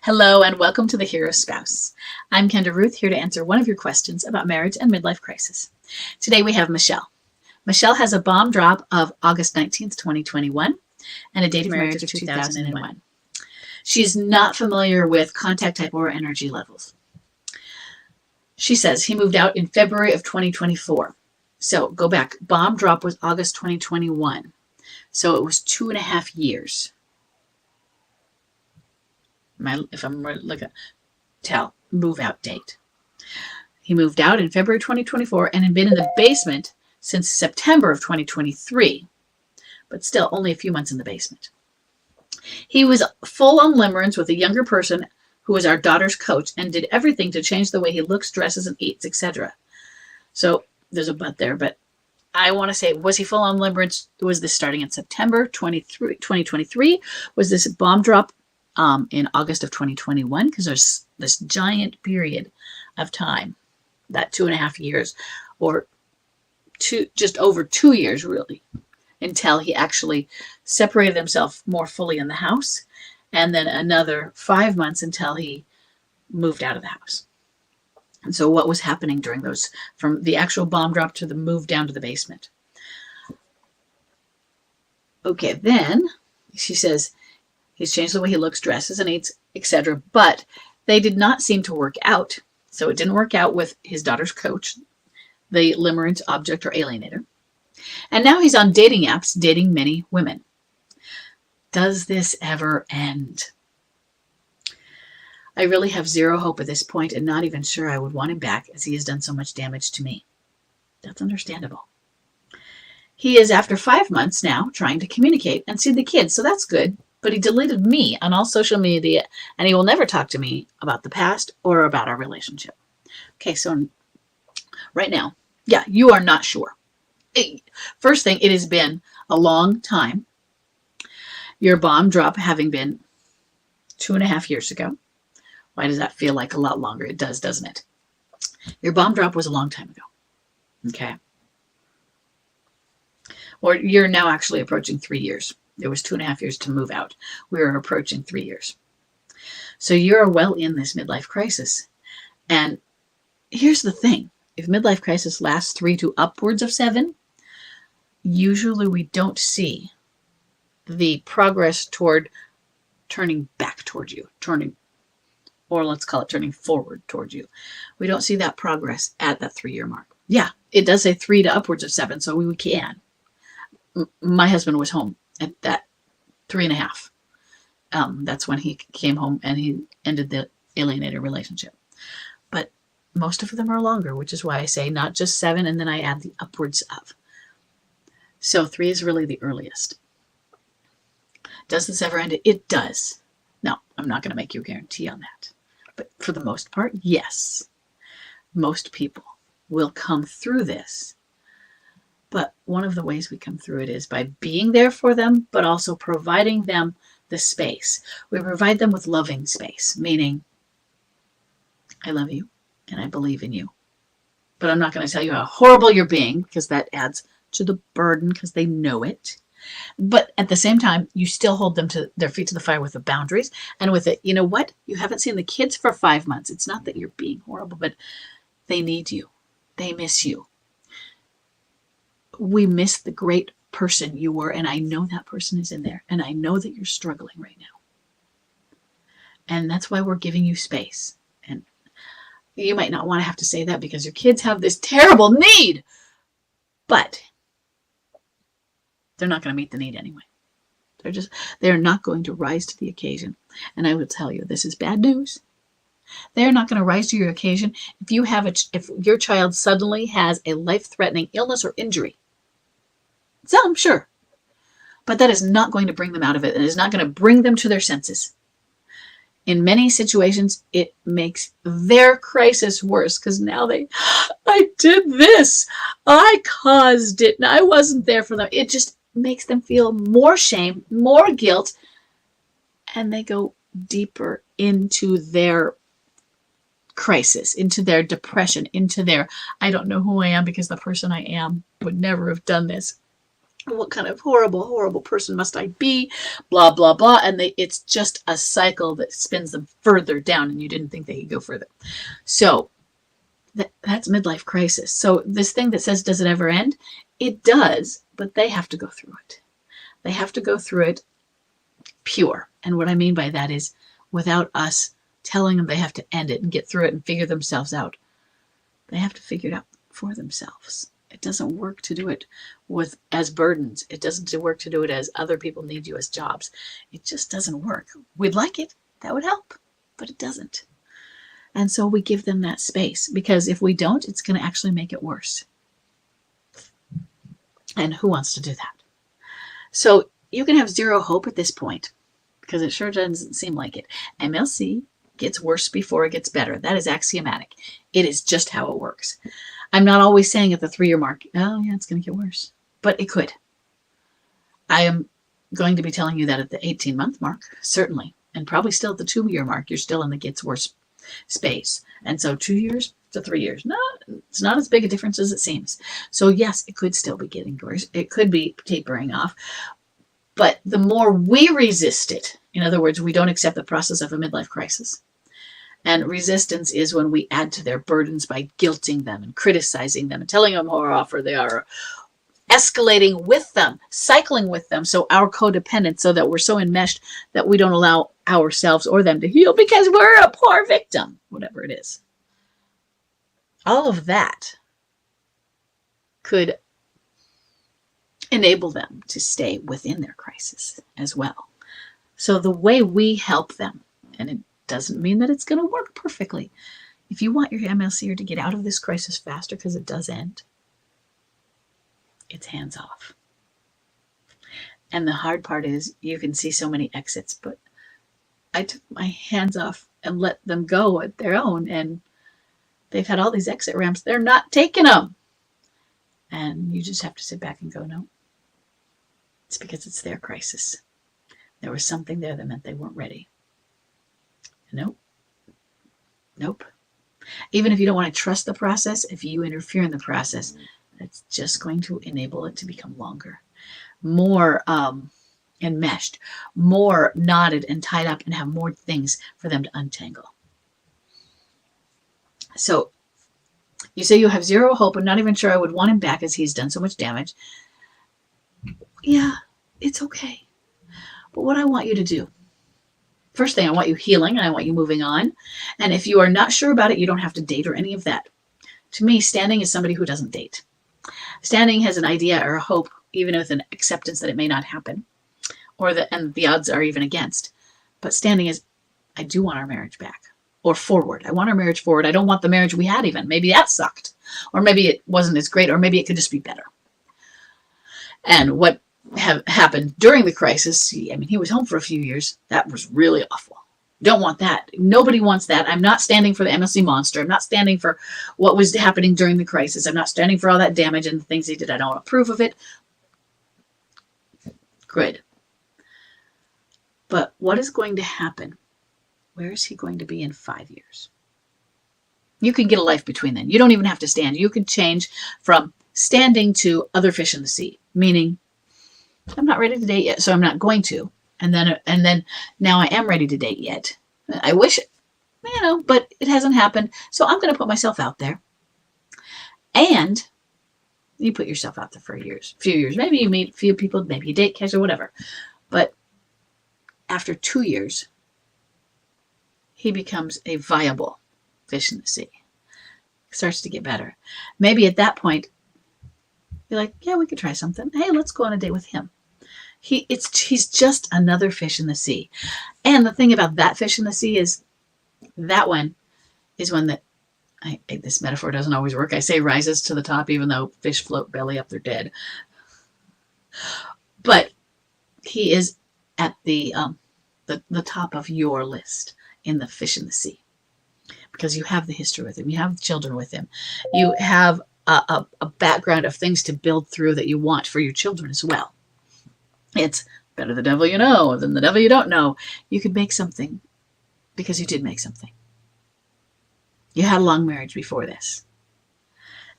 Hello and welcome to The Hero Spouse. I'm Kendra Ruth, here to answer one of your questions about marriage and midlife crisis. Today we have Michelle. Michelle has a bomb drop of August 19th, 2021 and a date of marriage of 2001. She's not familiar with contact type or energy levels. She says he moved out in February of 2024. So go back. Bomb drop was August 2021. So it was 2.5 years. If I'm looking at move out date. He moved out in February 2024 and had been in the basement since September of 2023, but still only a few months in the basement. He was full on limerence with a younger person who was our daughter's coach and did everything to change the way he looks, dresses, and eats, etc. So there's a but there, but I want to say, was he full on limerence? Was this starting in September 2023? Was this bomb drop in August of 2021, because there's this giant period of time, that 2.5 years, or just over 2 years really, until he actually separated himself more fully in the house, and then another 5 months until he moved out of the house. And so what was happening during those, from the actual bomb drop to the move down to the basement? Okay, then she says, he's changed the way he looks, dresses, and eats, etc. But they did not seem to work out. So it didn't work out with his daughter's coach, the limerence object or alienator. And now he's on dating apps, dating many women. Does this ever end? I really have zero hope at this point and not even sure I would want him back, as he has done so much damage to me. That's understandable. He is, after 5 months now, trying to communicate and see the kids, so that's good. But he deleted me on all social media, and he will never talk to me about the past or about our relationship. Okay, so right now, yeah, you are not sure. First thing, it has been a long time. Your bomb drop having been 2.5 years ago. Why does that feel like a lot longer? It does, doesn't it? Your bomb drop was a long time ago. Okay. Or you're now actually approaching 3 years. There was 2.5 years to move out. We are approaching 3 years. So you're well in this midlife crisis. And here's the thing. If midlife crisis lasts 3 to upwards of 7, usually we don't see the progress toward turning back toward you, or let's call it turning forward toward you. We don't see that progress at that 3-year mark. Yeah, it does say 3 to upwards of 7, so we can. My husband was home at that 3.5. That's when he came home and he ended the alienated relationship. But most of them are longer, which is why I say not just 7 and then I add the upwards of. So 3 is really the earliest. Does this ever end? It does. No, I'm not going to make you a guarantee on that. But for the most part, yes. Most people will come through this. But one of the ways we come through it is by being there for them, but also providing them the space. We provide them with loving space, meaning, I love you and I believe in you. But I'm not going to tell you how horrible you're being, because that adds to the burden, because they know it. But at the same time, you still hold them to their feet to the fire with the boundaries and with it. You know what? You haven't seen the kids for 5 months. It's not that you're being horrible, but they need you. They miss you. We miss the great person you were, and I know that person is in there, and I know that you're struggling right now. And that's why we're giving you space. And you might not want to have to say that because your kids have this terrible need, but they're not going to meet the need anyway. They're not going to rise to the occasion. And I will tell you, this is bad news. They're not going to rise to your occasion if your child suddenly has a life-threatening illness or injury. Some, sure. But that is not going to bring them out of it. It is not going to bring them to their senses. In many situations, it makes their crisis worse, because now I did this. I caused it, and I wasn't there for them. It just makes them feel more shame, more guilt, and they go deeper into their crisis, into their depression, into their, I don't know who I am because the person I am would never have done this. What kind of horrible, horrible person must I be? Blah, blah, blah. And it's just a cycle that spins them further down, and you didn't think they could go further. So that's midlife crisis. So this thing that says, does it ever end? It does, but they have to go through it. They have to go through it pure. And what I mean by that is without us telling them they have to end it and get through it and figure themselves out. They have to figure it out for themselves. It doesn't work to do it as burdens. It doesn't work to do it as other people need you as jobs. It just doesn't work. We'd like it. That would help, but it doesn't. And so we give them that space, because if we don't, it's going to actually make it worse. And who wants to do that? So you can have zero hope at this point, because it sure doesn't seem like it. MLC gets worse before it gets better. That is axiomatic. It is just how it works. I'm not always saying at the 3-year mark, oh yeah, it's going to get worse, but it could. I am going to be telling you that at the 18-month mark, certainly, and probably still at the 2-year mark, you're still in the gets worse space. And so 2 years to 3 years, no, it's not as big a difference as it seems. So yes, it could still be getting worse. It could be tapering off, but the more we resist it, in other words, we don't accept the process of a midlife crisis. And resistance is when we add to their burdens by guilting them and criticizing them and telling them how awful they are, escalating with them, cycling with them. So our codependence, so that we're so enmeshed that we don't allow ourselves or them to heal because we're a poor victim, whatever it is. All of that could enable them to stay within their crisis as well. So the way we help them, and it doesn't mean that it's going to work perfectly. If you want your MLCer to get out of this crisis faster, because it does end, it's hands off. And the hard part is you can see so many exits, but I took my hands off and let them go at their own, and they've had all these exit ramps. They're not taking them. And you just have to sit back and go, no. It's because it's their crisis. There was something there that meant they weren't ready. Nope. Nope. Even if you don't want to trust the process, if you interfere in the process, that's just going to enable it to become longer, more enmeshed, more knotted and tied up, and have more things for them to untangle. So you say you have zero hope and not even sure I would want him back as he's done so much damage. Yeah, it's okay. But what I want you to do, first thing, I want you healing and I want you moving on. And if you are not sure about it, you don't have to date or any of that. To me, standing is somebody who doesn't date. Standing has an idea or a hope, even with an acceptance that it may not happen, and the odds are even against. But standing is, I do want our marriage back, or forward. I want our marriage forward. I don't want the marriage we had even. Maybe that sucked, or maybe it wasn't as great, or maybe it could just be better. And what happened during the crisis, I mean, he was home for a few years. That was really awful. Don't want that. Nobody wants that. I'm not standing for the MLC monster. I'm not standing for what was happening during the crisis. I'm not standing for all that damage and the things he did. I don't approve of it. Good. But what is going to happen? Where is he going to be in 5 years? You can get a life between then. You don't even have to stand. You can change from standing to other fish in the sea, meaning I'm not ready to date yet, so I'm not going to. And then now I am ready to date yet. I wish it, but it hasn't happened. So I'm going to put myself out there. And you put yourself out there for few years. Maybe you meet a few people, maybe you date, catch, or whatever. But after 2 years, he becomes a viable fish in the sea. Starts to get better. Maybe at that point, you're like, yeah, we could try something. Hey, let's go on a date with him. He's just another fish in the sea. And the thing about that fish in the sea is that one is one that, this metaphor doesn't always work. I say rises to the top, even though fish float belly up, they're dead. But he is at the top of your list in the fish in the sea, because you have the history with him. You have children with him. You have a background of things to build through that you want for your children as well. It's better the devil you know than the devil you don't know. You could make something because you did make something. You had a long marriage before this.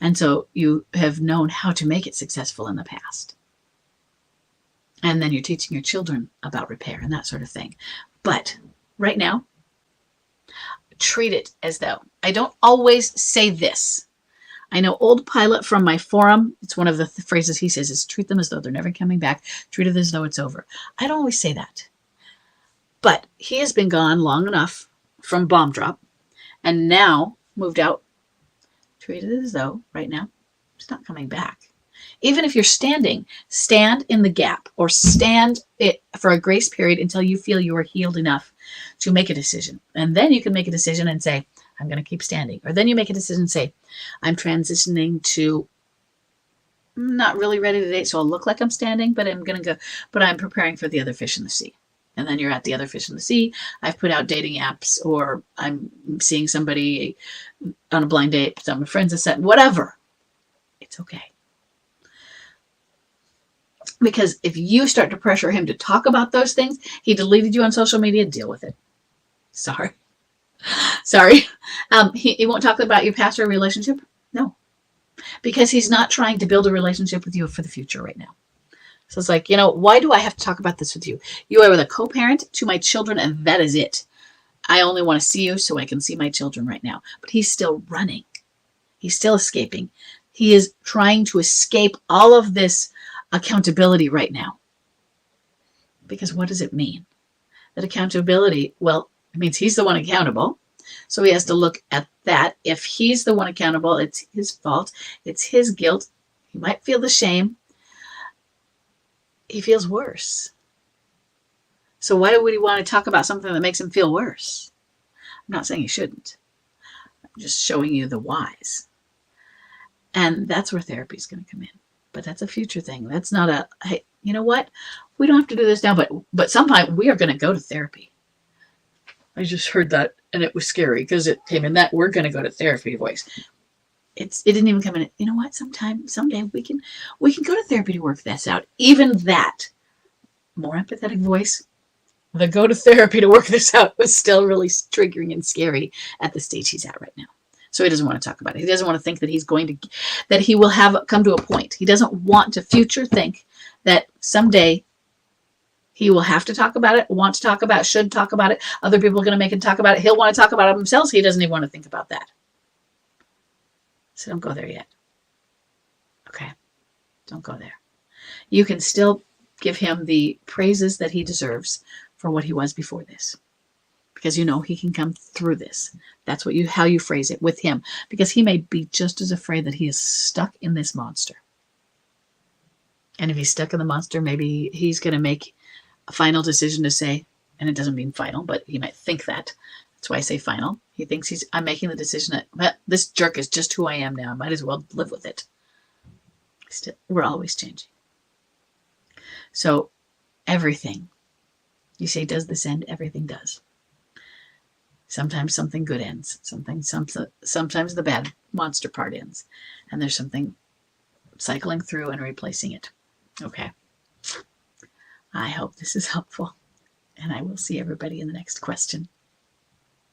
And so you have known how to make it successful in the past. And then you're teaching your children about repair and that sort of thing. But right now, treat it as though. I don't always say this. I know old pilot from my forum, it's one of the phrases he says is treat them as though they're never coming back. Treat it as though it's over. I don't always say that. But he has been gone long enough from bomb drop and now moved out. Treat it as though right now it's not coming back. Even if you're standing, stand in the gap or stand it for a grace period until you feel you are healed enough to make a decision. And then you can make a decision and say, I'm going to keep standing. Or then you make a decision and say, I'm transitioning to not really ready to date, so I'll look like I'm standing, but I'm preparing for the other fish in the sea. And then you're at the other fish in the sea. I've put out dating apps, or I'm seeing somebody on a blind date, some of my friends have said, whatever. It's okay. Because if you start to pressure him to talk about those things, he deleted you on social media, deal with it. Sorry. He won't talk about your past or relationship? No. Because he's not trying to build a relationship with you for the future right now. So it's like, why do I have to talk about this with you? You are the co-parent to my children, and that is it. I only want to see you so I can see my children right now. But he's still running. He's still escaping. He is trying to escape all of this accountability right now. Because what does it mean? That accountability, well, it means he's the one accountable. So he has to look at that. If he's the one accountable, it's his fault. It's his guilt. He might feel the shame. He feels worse. So why would he want to talk about something that makes him feel worse? I'm not saying he shouldn't. I'm just showing you the whys. And that's where therapy is going to come in. But that's a future thing. That's not a, hey, you know what? We don't have to do this now, but sometime we are going to go to therapy. I just heard that and it was scary because it came in that we're going to go to therapy voice. It didn't even come in. You know what? Someday we can go to therapy to work this out. Even that more empathetic voice, the go to therapy to work this out, was still really triggering and scary at the stage he's at right now. So he doesn't want to talk about it. He doesn't want to think that that he will have come to a point. He doesn't want to future think that someday he will have to talk about it, want to talk about it, should talk about it. Other people are going to make him talk about it. He'll want to talk about it himself. So he doesn't even want to think about that. So don't go there yet. Okay. Don't go there. You can still give him the praises that he deserves for what he was before this. Because he can come through this. That's how you phrase it with him. Because he may be just as afraid that he is stuck in this monster. And if he's stuck in the monster, maybe he's going to make a final decision to say, and it doesn't mean final, but he might think that. That's why I say final. He thinks I'm making the decision that, well, this jerk is just who I am now. I might as well live with it. We're always changing. So everything, you say, does this end? Everything does. Sometimes something good ends. Sometimes the bad monster part ends. And there's something cycling through and replacing it. Okay. I hope this is helpful. And I will see everybody in the next question.